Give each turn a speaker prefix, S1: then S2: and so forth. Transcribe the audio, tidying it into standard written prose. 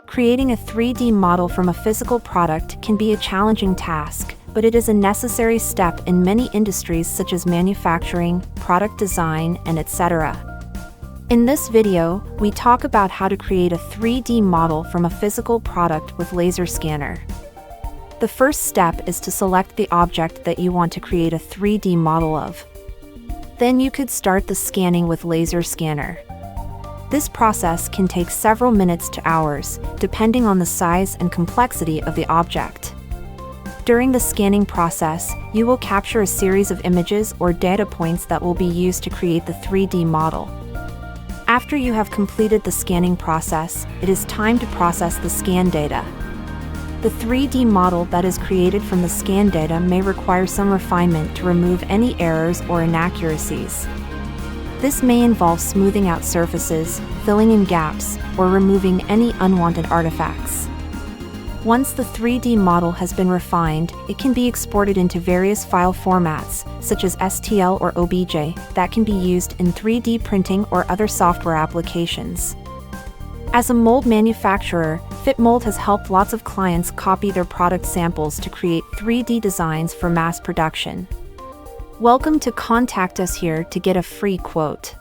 S1: Creating a 3D model from a physical product can be a challenging task, but it is a necessary step in many industries such as manufacturing, product design, and etc. In this video, we talk about how to create a 3D model from a physical product with laser scanner. The first step is to select the object that you want to create a 3D model of. Then you could start the scanning with laser scanner. This process can take several minutes to hours, depending on the size and complexity of the object. During the scanning process, you will capture a series of images or data points that will be used to create the 3D model. After you have completed the scanning process, it is time to process the scan data. The 3D model that is created from the scan data may require some refinement to remove any errors or inaccuracies. This may involve smoothing out surfaces, filling in gaps, or removing any unwanted artifacts. Once the 3D model has been refined, it can be exported into various file formats, such as STL or OBJ, that can be used in 3D printing or other software applications. As a mold manufacturer, FitMold has helped lots of clients copy their product samples to create 3D designs for mass production. Welcome to contact us here to get a free quote.